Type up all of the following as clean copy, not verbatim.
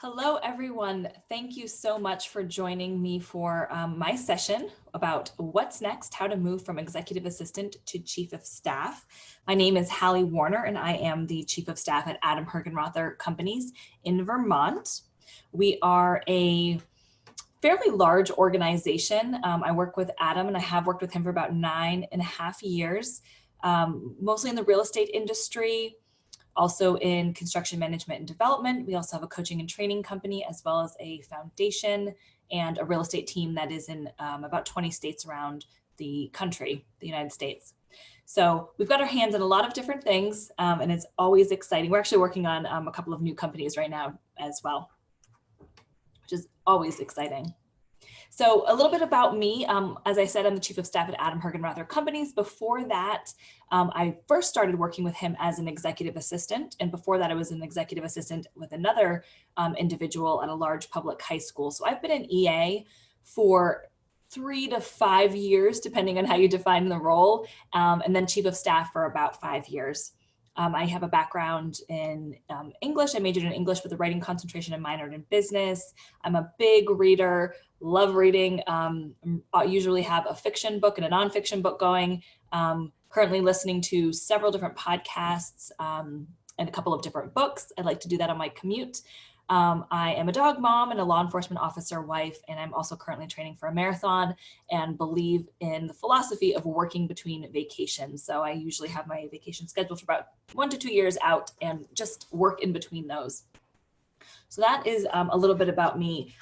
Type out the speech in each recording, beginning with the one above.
Hello, everyone. Thank you so much for joining me for my session about what's next, how to move from executive assistant to chief of staff. My name is Hallie Warner, and I am the chief of staff at Adam Herganroth Companies in Vermont. We are a fairly large organization. I work with Adam, and I have worked with him for about 9.5 years, mostly in the real estate industry, also in construction management and development. We also have a coaching and training company, as well as a foundation and a real estate team that is in about 20 states around the country, the United States. So we've got our hands in a lot of different things, and it's always exciting. We're actually working on a couple of new companies right now as well, which is always exciting. So a little bit about me. As I said, I'm the chief of staff at Adam Herganroth Companies. Before that, I first started working with him as an executive assistant. And before that, I was an executive assistant with another individual at a large public high school. So I've been an EA for 3 to 5 years, depending on how you define the role, and then chief of staff for about 5 years. I have a background in English. I majored in English with a writing concentration and minored in business. I'm a big reader, love reading. I usually have a fiction book and a nonfiction book going. Currently listening to several different podcasts and a couple of different books. I like to do that on my commute. I am a dog mom and a law enforcement officer wife, and I'm also currently training for a marathon and believe in the philosophy of working between vacations. So I usually have my vacation scheduled for about 1 to 2 years out and just work in between those. So that is a little bit about me.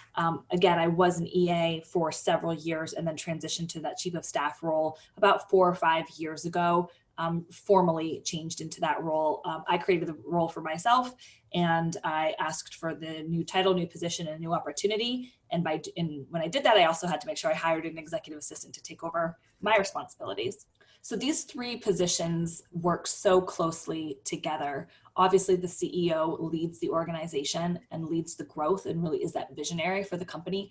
Again, I was an EA for several years and then transitioned to that chief of staff role about 4 or 5 years ago. Formally changed into that role. I created the role for myself, and I asked for the new title, new position, and a new opportunity. And when I did that, I also had to make sure I hired an executive assistant to take over my responsibilities. So these 3 positions work so closely together. Obviously, the CEO leads the organization and leads the growth and really is that visionary for the company.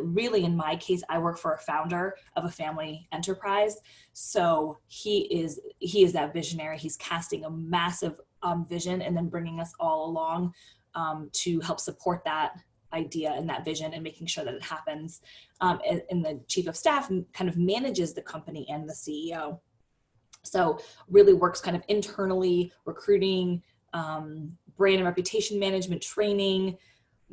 Really, in my case, I work for a founder of a family enterprise. So he is that visionary. He's casting a massive vision and then bringing us all along to help support that idea and that vision and making sure that it happens. And the chief of staff kind of manages the company and the CEO. So really works kind of internally, recruiting, brand and reputation management, training,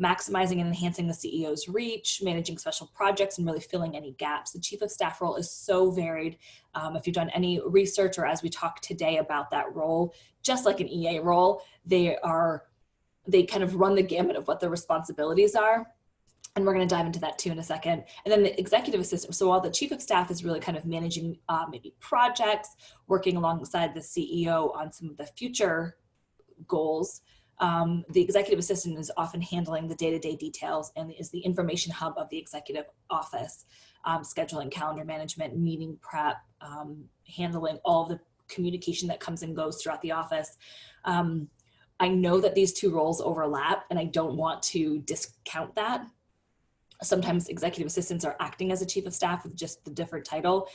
maximizing and enhancing the CEO's reach, managing special projects, and really filling any gaps. The chief of staff role is so varied. If you've done any research, or as we talk today about that role, just like an EA role, they kind of run the gamut of what the responsibilities are. And we're going to dive into that too in a second. And then the executive assistant. So while the chief of staff is really kind of managing maybe projects, working alongside the CEO on some of the future goals, the executive assistant is often handling the day-to-day details and is the information hub of the executive office, scheduling, calendar management, meeting prep, handling all of the communication that comes and goes throughout the office. I know that these 2 roles overlap, and I don't want to discount that. Sometimes executive assistants are acting as a chief of staff with just the different title.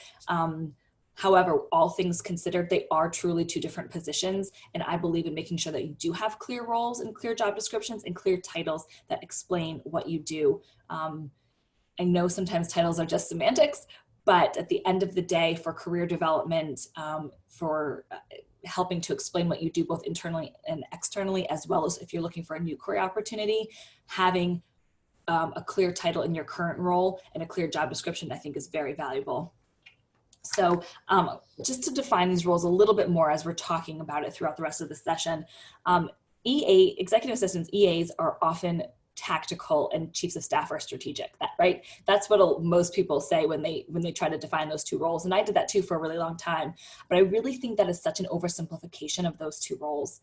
However, all things considered, they are truly 2 different positions. And I believe in making sure that you do have clear roles and clear job descriptions and clear titles that explain what you do. I know sometimes titles are just semantics, but at the end of the day, for career development, for helping to explain what you do both internally and externally, as well as if you're looking for a new career opportunity, having a clear title in your current role and a clear job description, I think, is very valuable. So just to define these roles a little bit more as we're talking about it throughout the rest of the session, executive assistants, EAs, are often tactical and chiefs of staff are strategic, right? That's what most people say when they try to define those 2 roles. And I did that too for a really long time. But I really think that is such an oversimplification of those 2 roles.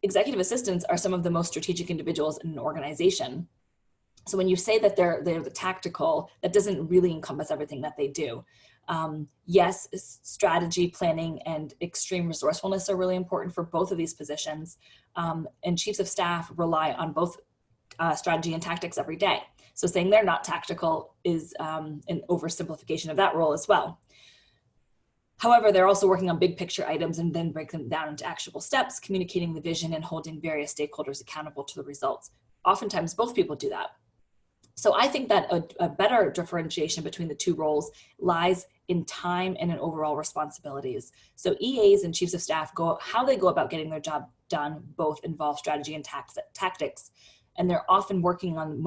Executive assistants are some of the most strategic individuals in an organization. So when you say that they're the tactical, that doesn't really encompass everything that they do. Yes, strategy, planning, and extreme resourcefulness are really important for both of these positions. And chiefs of staff rely on both strategy and tactics every day. So saying they're not tactical is an oversimplification of that role as well. However, they're also working on big picture items and then break them down into actionable steps, communicating the vision and holding various stakeholders accountable to the results. Oftentimes, both people do that. So I think that a better differentiation between the two roles lies in time and in overall responsibilities. So EAs and chiefs of staff, how they go about getting their job done both involve strategy and tactics. And they're often working on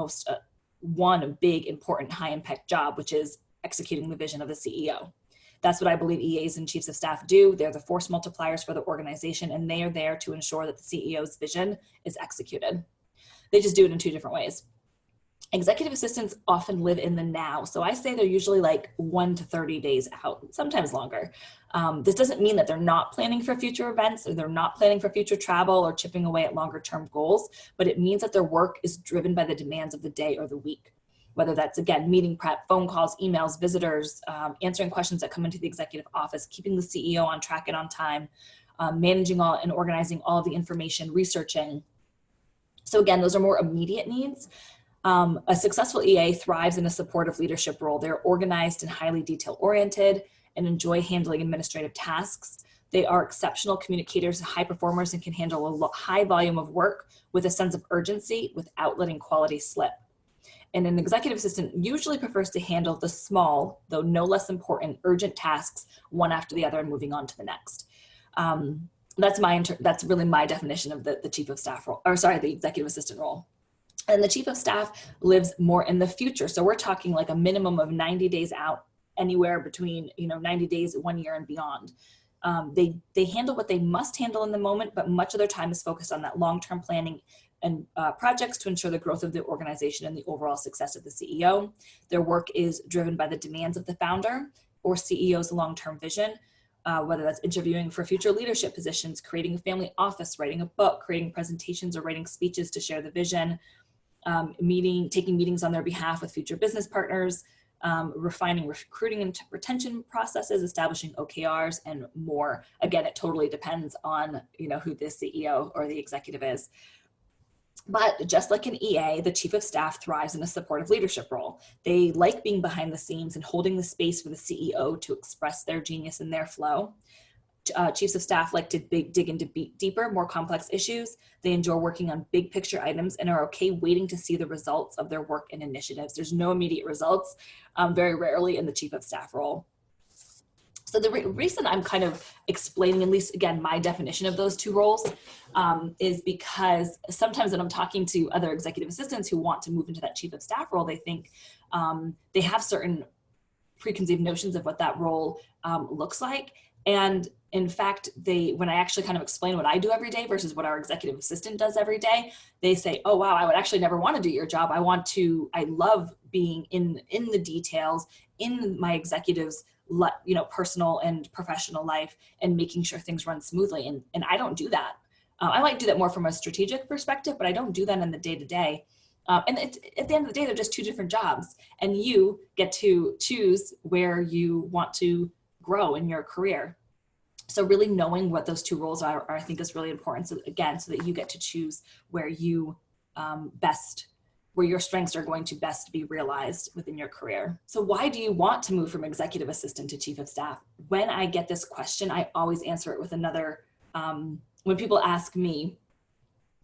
one big, important, high-impact job, which is executing the vision of the CEO. That's what I believe EAs and chiefs of staff do. They're the force multipliers for the organization, and they are there to ensure that the CEO's vision is executed. They just do it in two different ways. Executive assistants often live in the now. So I say they're usually like 1 to 30 days out, sometimes longer. This doesn't mean that they're not planning for future events or they're not planning for future travel or chipping away at longer term goals, but it means that their work is driven by the demands of the day or the week. Whether that's, again, meeting prep, phone calls, emails, visitors, answering questions that come into the executive office, keeping the CEO on track and on time, managing all and organizing all of the information, researching. So again, those are more immediate needs. A successful EA thrives in a supportive leadership role. They're organized and highly detail-oriented and enjoy handling administrative tasks. They are exceptional communicators, high performers, and can handle a high volume of work with a sense of urgency without letting quality slip. And an executive assistant usually prefers to handle the small, though no less important, urgent tasks one after the other and moving on to the next. That's really my definition of the chief of staff role, the executive assistant role. And the chief of staff lives more in the future. So we're talking like a minimum of 90 days out, anywhere between 90 days, 1 year and beyond. They handle what they must handle in the moment, but much of their time is focused on that long-term planning and projects to ensure the growth of the organization and the overall success of the CEO. Their work is driven by the demands of the founder or CEO's long-term vision, whether that's interviewing for future leadership positions, creating a family office, writing a book, creating presentations or writing speeches to share the vision, taking meetings on their behalf with future business partners, refining recruiting and retention processes, establishing OKRs, and more. Again, it totally depends on who the CEO or the executive is. But just like an EA, the chief of staff thrives in a supportive leadership role. They like being behind the scenes and holding the space for the CEO to express their genius and their flow. Chiefs of staff like to dig into deeper, more complex issues. They enjoy working on big picture items and are okay waiting to see the results of their work and initiatives. There's no immediate results, very rarely in the chief of staff role. So the reason I'm kind of explaining, at least again, my definition of those two roles is because sometimes when I'm talking to other executive assistants who want to move into that chief of staff role, they think they have certain preconceived notions of what that role looks like. And in fact, when I actually kind of explain what I do every day versus what our executive assistant does every day, they say, oh, wow, I would actually never want to do your job. I love being in the details, in my executive's personal and professional life and making sure things run smoothly. And I don't do that. I might do that more from a strategic perspective, but I don't do that in the day-to-day. And at the end of the day, they're just two different jobs. And you get to choose where you want to grow in your career. So really knowing what those two roles are I think is really important. So again, so that you get to choose where you where your strengths are going to best be realized within your career. So why do you want to move from executive assistant to chief of staff? When I get this question, I always answer it with another, when people ask me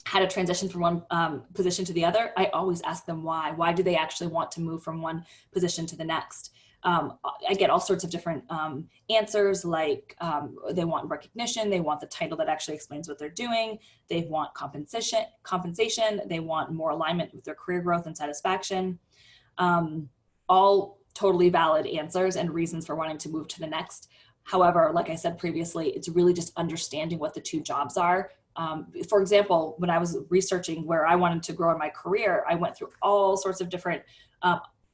how to transition from one position to the other, I always ask them why. Why do they actually want to move from one position to the next? I get all sorts of different answers, like they want recognition, they want the title that actually explains what they're doing, they want compensation, they want more alignment with their career growth and satisfaction. All totally valid answers and reasons for wanting to move to the next. However, like I said previously, it's really just understanding what the two jobs are. For example, when I was researching where I wanted to grow in my career, I went through all sorts of different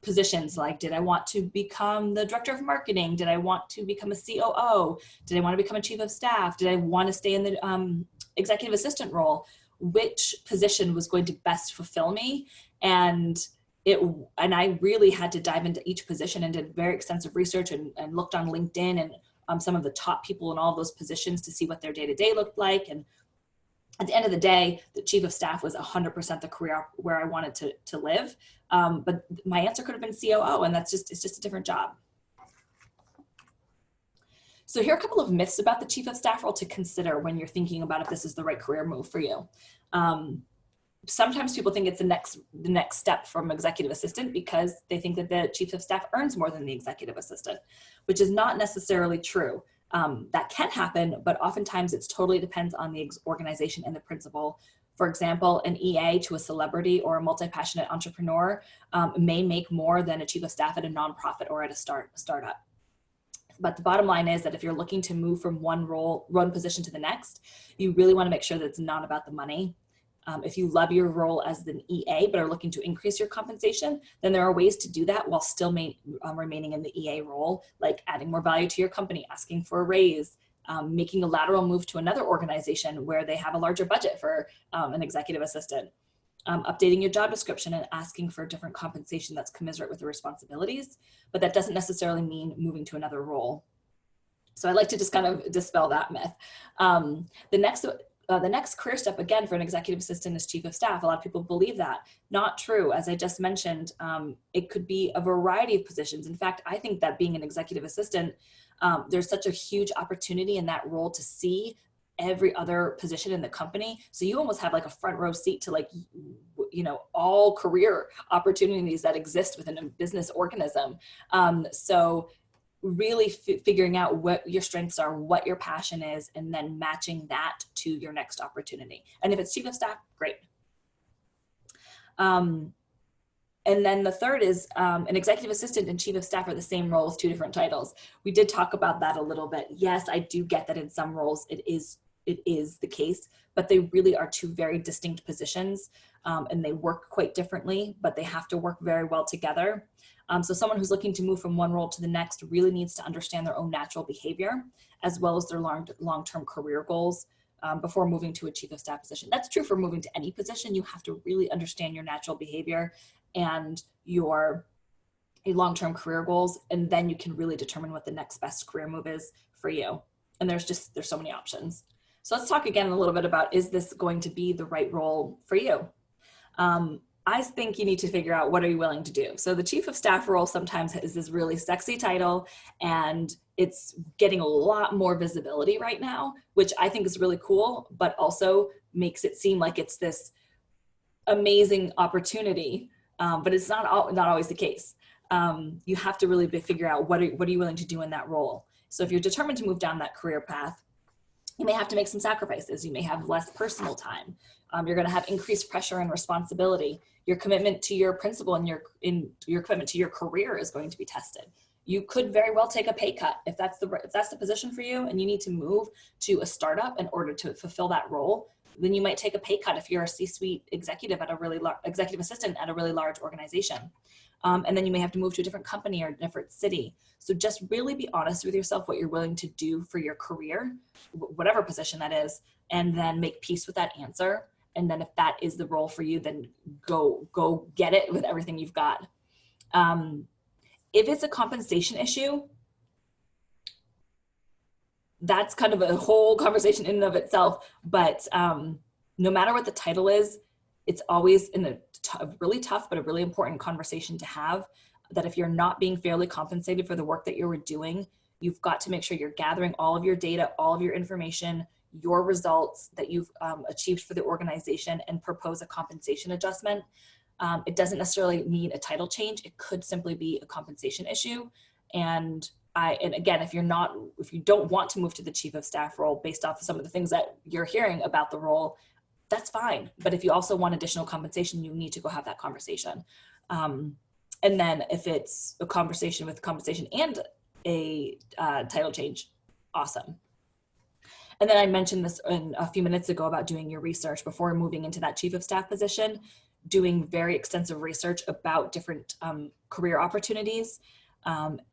positions, like did I want to become the director of marketing? Did I want to become a COO? Did I want to become a chief of staff? Did I want to stay in the executive assistant role? Which position was going to best fulfill me? And I really had to dive into each position and did very extensive research and looked on LinkedIn and some of the top people in all of those positions to see what their day-to-day looked like. And at the end of the day, the chief of staff was 100% the career where I wanted to live. But my answer could have been COO, and it's just a different job. So here are a couple of myths about the chief of staff role to consider when you're thinking about if this is the right career move for you. Sometimes people think it's the next step from executive assistant because they think that the chief of staff earns more than the executive assistant, which is not necessarily true. That can happen, but oftentimes it totally depends on the organization and the principal. For example, an EA to a celebrity or a multi-passionate entrepreneur may make more than a chief of staff at a nonprofit or at a startup. But the bottom line is that if you're looking to move from one position to the next, you really want to make sure that it's not about the money. If you love your role as an EA but are looking to increase your compensation, then there are ways to do that while still remaining in the EA role, like adding more value to your company, asking for a raise, making a lateral move to another organization where they have a larger budget for an executive assistant, updating your job description and asking for different compensation that's commensurate with the responsibilities, but that doesn't necessarily mean moving to another role. So I like to just kind of dispel that myth. The next career step, again, for an executive assistant is chief of staff. A lot of people believe that. Not true. As I just mentioned, it could be a variety of positions. In fact, I think that being an executive assistant, there's such a huge opportunity in that role to see every other position in the company. So you almost have like a front row seat to all career opportunities that exist within a business organism. So really figuring out what your strengths are, what your passion is, and then matching that to your next opportunity. And if it's chief of staff, great. And then the third is an executive assistant and chief of staff are the same roles, two different titles. We did talk about that a little bit. Yes, I do get that in some roles it is the case, but they really are two very distinct positions, and they work quite differently, but they have to work very well together. So someone who's looking to move from one role to the next really needs to understand their own natural behavior, as well as their long-term career goals before moving to a chief of staff position. That's true for moving to any position. You have to really understand your natural behavior and your long-term career goals, and then you can really determine what the next best career move is for you. And there's so many options. So let's talk again a little bit about, is this going to be the right role for you? I think you need to figure out, what are you willing to do? So the chief of staff role sometimes is this really sexy title, and it's getting a lot more visibility right now, which I think is really cool, but also makes it seem like it's this amazing opportunity, but it's not always the case. You have to really figure out what are you willing to do in that role. So if you're determined to move down that career path, you may have to make some sacrifices. You may have less personal time. You're going to have increased pressure and responsibility. Your commitment to your principal and your commitment to your career is going to be tested. You could very well take a pay cut if that's the position for you, and you need to move to a startup in order to fulfill that role. Then you might take a pay cut if you're a C-suite executive at a executive assistant at a really large organization. And then you may have to move to a different company or a different city. So just really be honest with yourself what you're willing to do for your career, whatever position that is, and then make peace with that answer. And then if that is the role for you, then go get it with everything you've got. If it's a compensation issue, that's kind of a whole conversation in and of itself. But no matter what the title is, it's always in a really tough but a really important conversation to have, that if you're not being fairly compensated for the work that you're doing, you've got to make sure you're gathering all of your data, all of your information, your results that you've achieved for the organization, and propose a compensation adjustment. It doesn't necessarily mean a title change. It could simply be a compensation issue. And again, if you don't want to move to the chief of staff role based off of some of the things that you're hearing about the role, that's fine. But if you also want additional compensation, you need to go have that conversation. And then if it's a conversation with compensation and a title change, awesome. And then I mentioned this a few minutes ago about doing your research before moving into that chief of staff position, doing very extensive research about different career opportunities,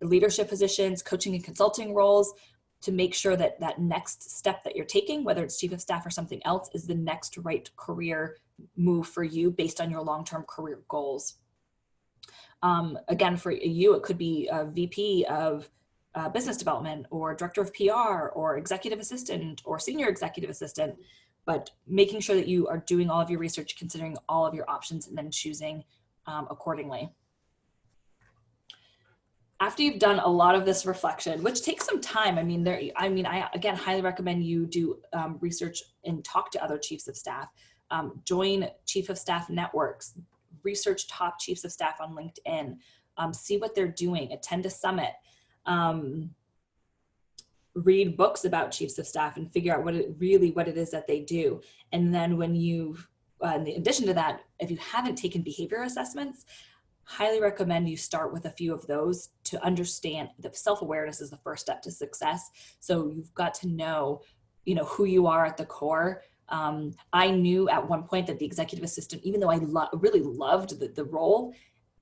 leadership positions, coaching and consulting roles, to make sure that that next step that you're taking, whether it's chief of staff or something else, is the next right career move for you based on your long-term career goals. Again, for you, it could be a VP of business development, or director of PR, or executive assistant, or senior executive assistant, but making sure that you are doing all of your research, considering all of your options, and then choosing accordingly. after you've done a lot of this reflection, which takes some time, I again highly recommend you do research and talk to other chiefs of staff, join chief of staff networks, research top chiefs of staff on LinkedIn, see what they're doing, attend a summit, read books about chiefs of staff and figure out what it is that they do. And then when you've, in addition to that, if you haven't taken behavior assessments, highly recommend you start with a few of those to understand that self-awareness is the first step to success. So you've got to know, who you are at the core. I knew at one point that the executive assistant, even though I really loved the role,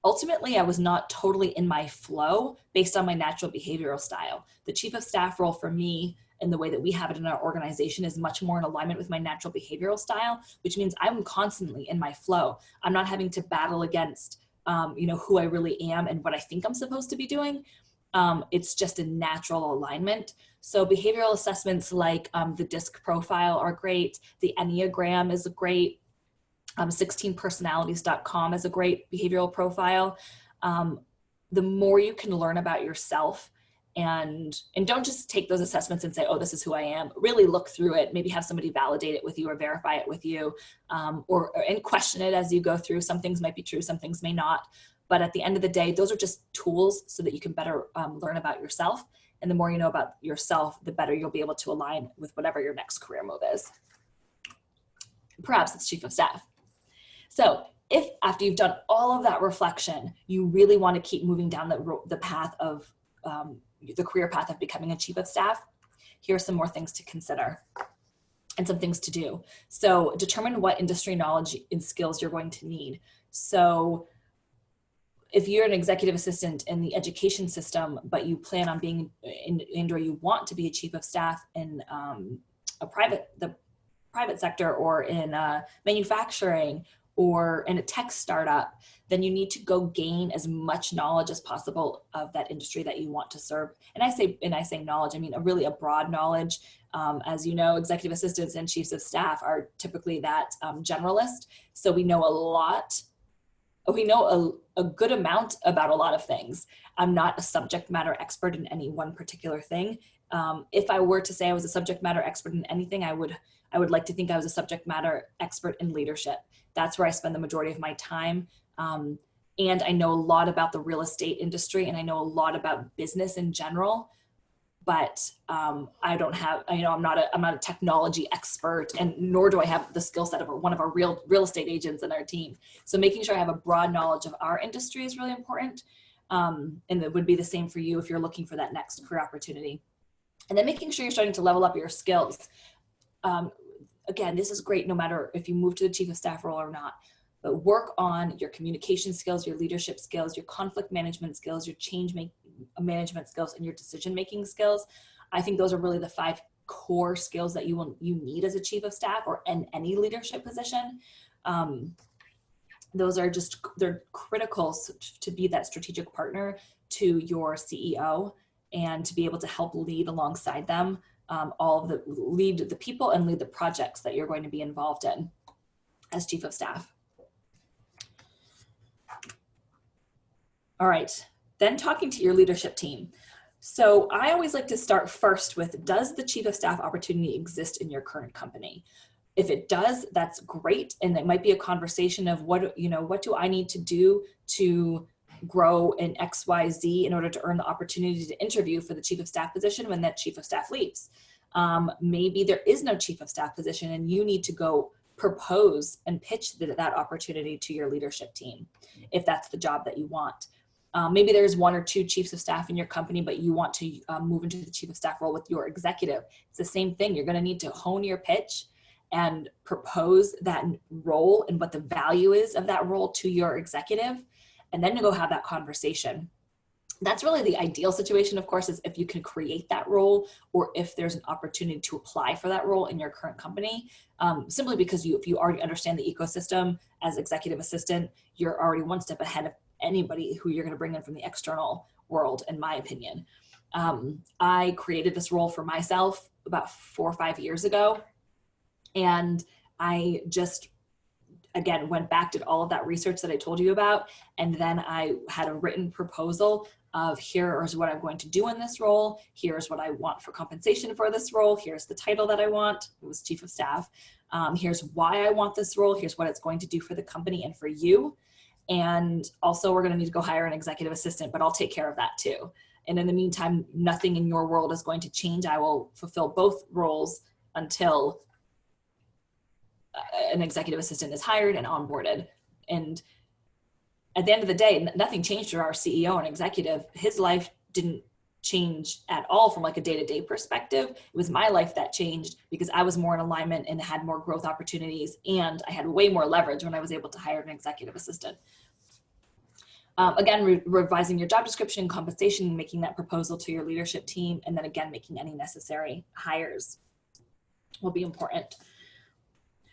ultimately I was not totally in my flow based on my natural behavioral style. The chief of staff role for me, and the way that we have it in our organization, is much more in alignment with my natural behavioral style, which means I'm constantly in my flow. I'm not having to battle against who I really am and what I think I'm supposed to be doing. It's just a natural alignment. So behavioral assessments like the DISC profile are great. The Enneagram is great. 16personalities.com is a great behavioral profile. The more you can learn about yourself, and don't just take those assessments and say, oh, this is who I am. Really look through it, maybe have somebody validate it with you or verify it with you, and question it as you go through. Some things might be true, some things may not. But at the end of the day, those are just tools so that you can better learn about yourself. And the more you know about yourself, the better you'll be able to align with whatever your next career move is. Perhaps it's chief of staff. So if after you've done all of that reflection, you really want to keep moving down the path of the career path of becoming a chief of staff, here are some more things to consider and some things to do. So determine what industry knowledge and skills you're going to need. So if you're an executive assistant in the education system, but you plan on being or you want to be a chief of staff in the private sector, or in manufacturing, or in a tech startup, then you need to go gain as much knowledge as possible of that industry that you want to serve. And I say knowledge, I mean a broad knowledge. As you know, executive assistants and chiefs of staff are typically that generalist. So we know a lot. We know a good amount about a lot of things. I'm not a subject matter expert in any one particular thing. If I were to say I was a subject matter expert in anything, I would like to think I was a subject matter expert in leadership. That's where I spend the majority of my time. And I know a lot about the real estate industry, and I know a lot about business in general, but I'm not a technology expert, and nor do I have the skill set of one of our real estate agents in our team. So making sure I have a broad knowledge of our industry is really important. And it would be the same for you if you're looking for that next career opportunity. And then making sure you're starting to level up your skills. Again, this is great no matter if you move to the chief of staff role or not, but work on your communication skills, your leadership skills, your conflict management skills, your change management skills, and your decision-making skills. I think those are really the 5 core skills that you need as a chief of staff or in any leadership position. Those are they're critical to be that strategic partner to your CEO and to be able to help lead alongside them. Lead the people and lead the projects that you're going to be involved in as chief of staff. All right, then talking to your leadership team. So I always like to start first with, does the chief of staff opportunity exist in your current company? If it does, that's great. And it might be a conversation of what do I need to do to grow in XYZ in order to earn the opportunity to interview for the chief of staff position when that chief of staff leaves. Maybe there is no chief of staff position and you need to go propose and pitch that opportunity to your leadership team if that's the job that you want. Maybe there's 1 or 2 chiefs of staff in your company, but you want to move into the chief of staff role with your executive. It's the same thing. You're going to need to hone your pitch and propose that role and what the value is of that role to your executive, and then to go have that conversation. That's really the ideal situation, of course, is if you can create that role, or if there's an opportunity to apply for that role in your current company, simply because if you already understand the ecosystem as executive assistant, you're already one step ahead of anybody who you're going to bring in from the external world, in my opinion. I created this role for myself about 4 or 5 years ago, and I just again went back, did all of that research that I told you about, and then I had a written proposal of here's what I'm going to do in this role. Here's what I want for compensation for this role. Here's the title that I want. It was chief of staff. Here's why I want this role. Here's what it's going to do for the company and for you. And also we're going to need to go hire an executive assistant, but I'll take care of that too. And in the meantime, nothing in your world is going to change. I will fulfill both roles until an executive assistant is hired and onboarded. And at the end of the day, nothing changed for our CEO and executive. His life didn't change at all from like a day-to-day perspective. It was my life that changed because I was more in alignment and had more growth opportunities, and I had way more leverage when I was able to hire an executive assistant. Again, revising your job description, compensation, making that proposal to your leadership team, and then again, making any necessary hires will be important.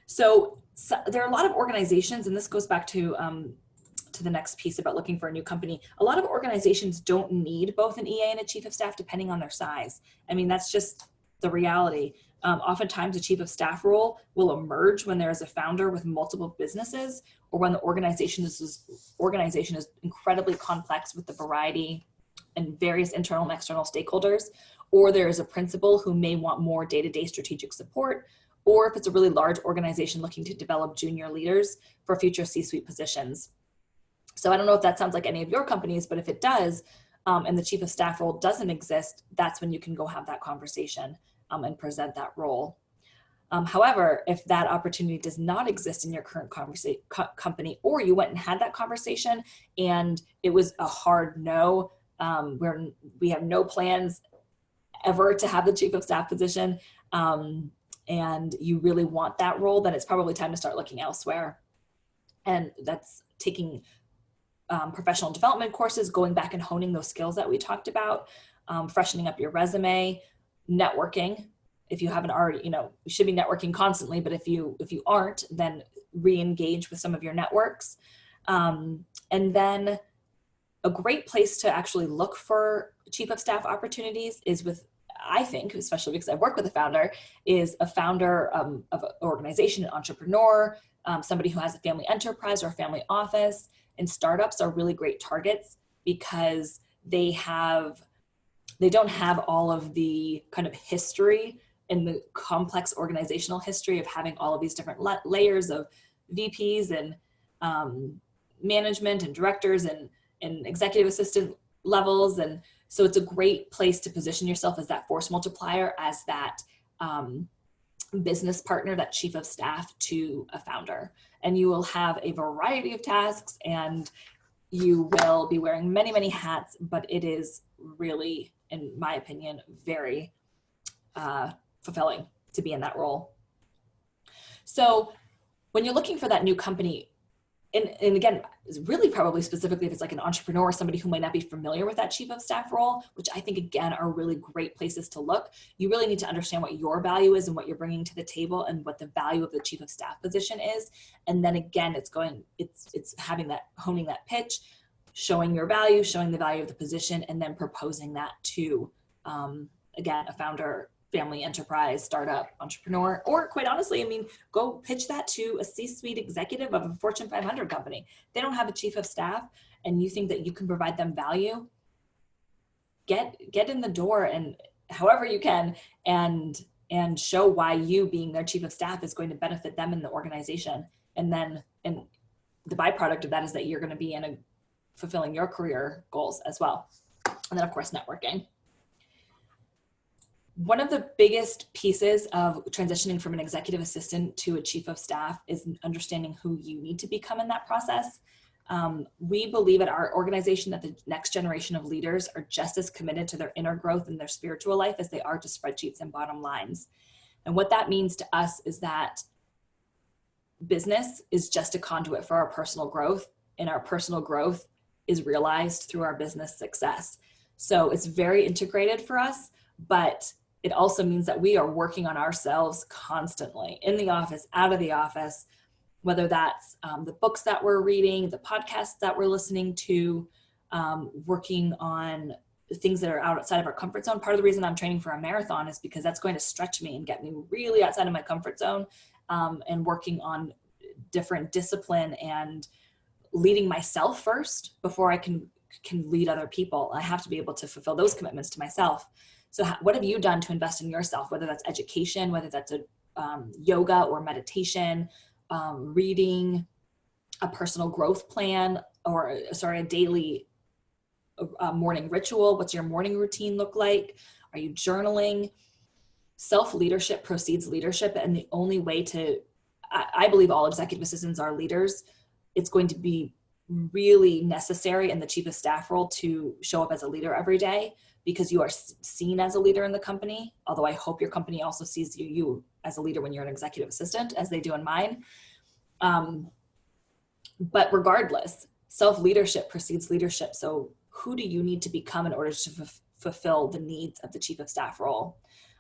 So there are a lot of organizations, and this goes back to the next piece about looking for a new company. A lot of organizations don't need both an EA and a chief of staff depending on their size. I mean, that's just the reality. Oftentimes a chief of staff role will emerge when there is a founder with multiple businesses, or when the organization is incredibly complex with the variety and various internal and external stakeholders, or there is a principal who may want more day-to-day strategic support, or if it's a really large organization looking to develop junior leaders for future C-suite positions. So I don't know if that sounds like any of your companies, but if it does, and the chief of staff role doesn't exist, that's when you can go have that conversation and present that role. However, if that opportunity does not exist in your current company, or you went and had that conversation and it was a hard no, where we have no plans ever to have the chief of staff position, and you really want that role, then it's probably time to start looking elsewhere. And that's taking professional development courses, going back and honing those skills that we talked about, freshening up your resume, networking. If you haven't already, you should be networking constantly, but if you aren't, then re-engage with some of your networks. And then a great place to actually look for chief of staff opportunities is with, I think, especially because I work with a founder, is a founder of an organization, an entrepreneur, somebody who has a family enterprise or a family office. And startups are really great targets because they don't have all of the kind of history and the complex organizational history of having all of these different layers of VPs and management and directors and executive assistant levels. And so it's a great place to position yourself as that force multiplier, as that business partner, that chief of staff to a founder. And you will have a variety of tasks and you will be wearing many, many hats, but it is really, in my opinion, very fulfilling to be in that role. So when you're looking for that new company, and again, really probably specifically if it's like an entrepreneur or somebody who might not be familiar with that chief of staff role, which I think again are really great places to look, you really need to understand what your value is and what you're bringing to the table and what the value of the chief of staff position is. And then again, it's having that, honing that pitch, showing your value, showing the value of the position, and then proposing that to, again, a founder, family enterprise, startup, entrepreneur, or quite honestly, I mean, go pitch that to a C-suite executive of a Fortune 500 company. They don't have a chief of staff and you think that you can provide them value, get in the door and however you can, and show why you being their chief of staff is going to benefit them in the organization. And then, and the byproduct of that is that you're going to be fulfilling your career goals as well. And then of course, networking. One of the biggest pieces of transitioning from an executive assistant to a chief of staff is understanding who you need to become in that process. We believe at our organization that the next generation of leaders are just as committed to their inner growth and their spiritual life as they are to spreadsheets and bottom lines. And what that means to us is that business is just a conduit for our personal growth, and our personal growth is realized through our business success. So it's very integrated for us, but it also means that we are working on ourselves constantly, in the office, out of the office, whether that's the books that we're reading, the podcasts that we're listening to, working on things that are outside of our comfort zone. Part of the reason I'm training for a marathon is because that's going to stretch me and get me really outside of my comfort zone, and working on different discipline and leading myself first before I can can lead other people. I have to be able to fulfill those commitments to myself. So what have you done to invest in yourself, whether that's education, whether that's a yoga or meditation, reading, a personal growth plan, or a daily morning ritual? What's your morning routine look like? Are you journaling? Self-leadership precedes leadership. And the only way I believe all executive assistants are leaders. It's going to be really necessary in the chief of staff role to show up as a leader every day, because you are seen as a leader in the company. Although I hope your company also sees you as a leader when you're an executive assistant, as they do in mine. But regardless, self-leadership precedes leadership. So who do you need to become in order to fulfill the needs of the chief of staff role?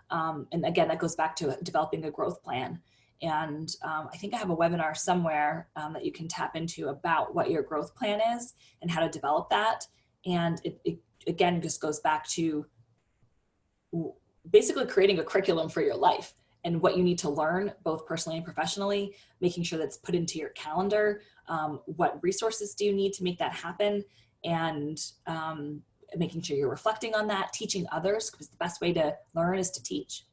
And again, that goes back to developing a growth plan. And I think I have a webinar somewhere that you can tap into about what your growth plan is and how to develop that. And it again just goes back to basically creating a curriculum for your life and what you need to learn, both personally and professionally, making sure that's put into your calendar. What resources do you need to make that happen? And making sure you're reflecting on that, teaching others, because the best way to learn is to teach.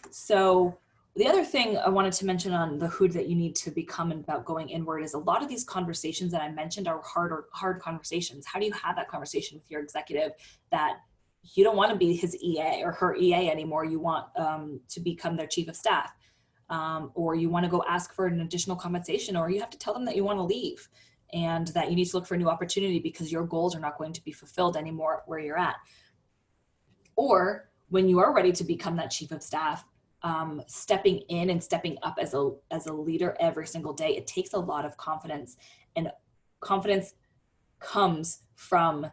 So the other thing I wanted to mention on the who that you need to become about going inward is a lot of these conversations that I mentioned are hard conversations. How do you have that conversation with your executive that you don't want to be his EA or her EA anymore? You want to become their chief of staff, or you want to go ask for an additional compensation, or you have to tell them that you want to leave and that you need to look for a new opportunity because your goals are not going to be fulfilled anymore where you're at. Or when you are ready to become that chief of staff, stepping in and stepping up as a leader every single day, it takes a lot of confidence, and confidence comes from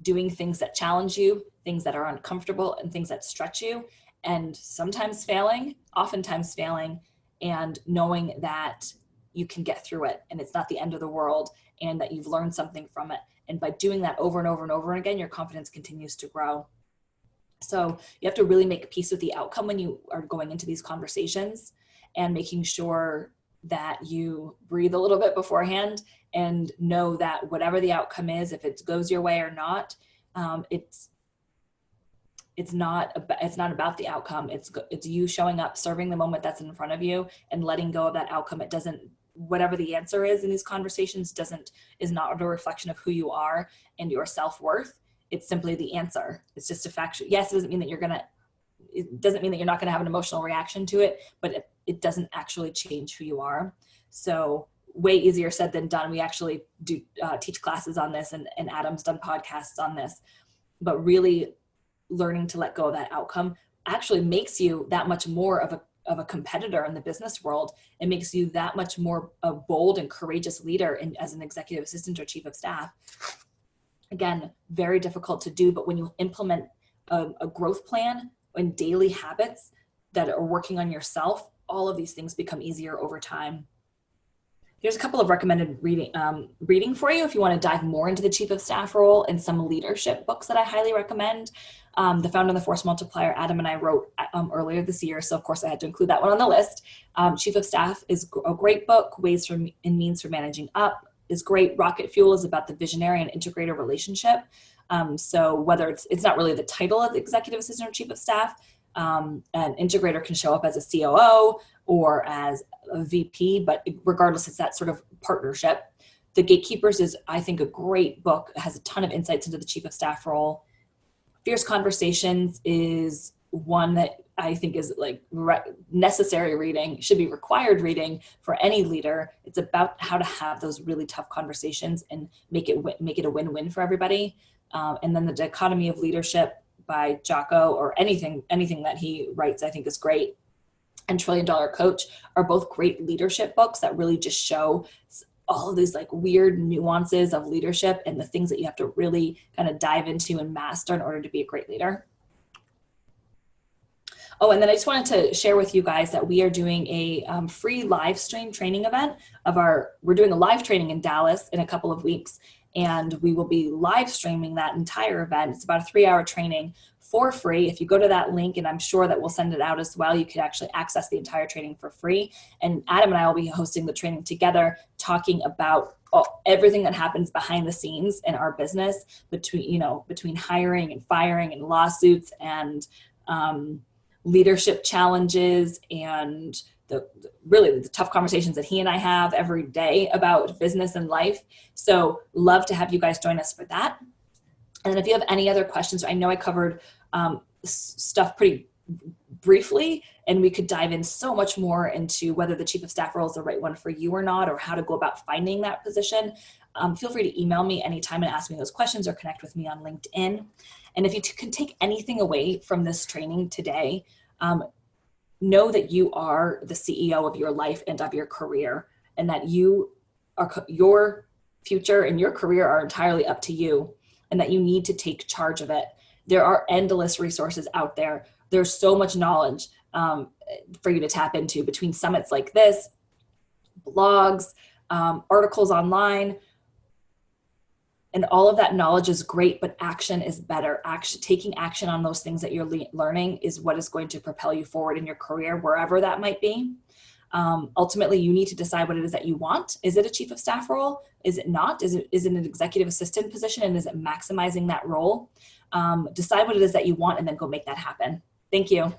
doing things that challenge you, things that are uncomfortable, and things that stretch you, and sometimes failing, oftentimes failing, and knowing that you can get through it and it's not the end of the world and that you've learned something from it. And by doing that over and over and over again, your confidence continues to grow. So you have to really make peace with the outcome when you are going into these conversations, and making sure that you breathe a little bit beforehand and know that whatever the outcome is, if it goes your way or not, it's not about the outcome. It's you showing up, serving the moment that's in front of you, and letting go of that outcome. It doesn't, whatever the answer is in these conversations is not a reflection of who you are and your self-worth. It's simply the answer. It's just a fact. Yes, it doesn't mean that you're not going to have an emotional reaction to it, but it doesn't actually change who you are. So way easier said than done. We actually do teach classes on this, and Adam's done podcasts on this, but really learning to let go of that outcome actually makes you that much more of a competitor in the business world. It makes you that much more a bold and courageous leader as an executive assistant or chief of staff. Again, very difficult to do, but when you implement a growth plan and daily habits that are working on yourself, all of these things become easier over time. Here's a couple of recommended reading for you if you want to dive more into the chief of staff role, and some leadership books that I highly recommend. The Founder and the Force Multiplier, Adam and I wrote earlier this year, so of course I had to include that one on the list. Chief of Staff is a great book. Ways and Means for Managing Up is great. Rocket Fuel is about the visionary and integrator relationship. So whether it's not really the title of the executive assistant or chief of staff, an integrator can show up as a COO or as a VP, but regardless, it's that sort of partnership. The Gatekeepers is, I think, a great book. It has a ton of insights into the chief of staff role. Fierce Conversations is one that I think is like necessary reading, should be required reading for any leader. It's about how to have those really tough conversations and make it a win-win for everybody. And then The Dichotomy of Leadership by Jocko, or anything that he writes, I think is great. And $1 Trillion Coach are both great leadership books that really just show all of these like weird nuances of leadership and the things that you have to really kind of dive into and master in order to be a great leader. Oh, and then I just wanted to share with you guys that we are doing a free live stream training event we're doing a live training in Dallas in a couple of weeks, and we will be live streaming that entire event. It's about a 3-hour training for free. If you go to that link, and I'm sure that we'll send it out as well, you can actually access the entire training for free. And Adam and I will be hosting the training together, talking about everything that happens behind the scenes in our business, between hiring and firing and lawsuits and leadership challenges and really the tough conversations that he and I have every day about business and life. So love to have you guys join us for that. And then if you have any other questions, I know I covered stuff pretty briefly, and we could dive in so much more into whether the chief of staff role is the right one for you or not, or how to go about finding that position. Feel free to email me anytime and ask me those questions, or connect with me on LinkedIn. And if you can take anything away from this training today, know that you are the CEO of your life and of your career, and that your future and your career are entirely up to you, and that you need to take charge of it. There are endless resources out there. There's so much knowledge for you to tap into between summits like this, blogs, articles online, and all of that knowledge is great, but action is better. Taking action on those things that you're learning is what is going to propel you forward in your career, wherever that might be. Ultimately, you need to decide what it is that you want. Is it a chief of staff role? Is it not? Is it an executive assistant position? And is it maximizing that role? Decide what it is that you want and then go make that happen. Thank you.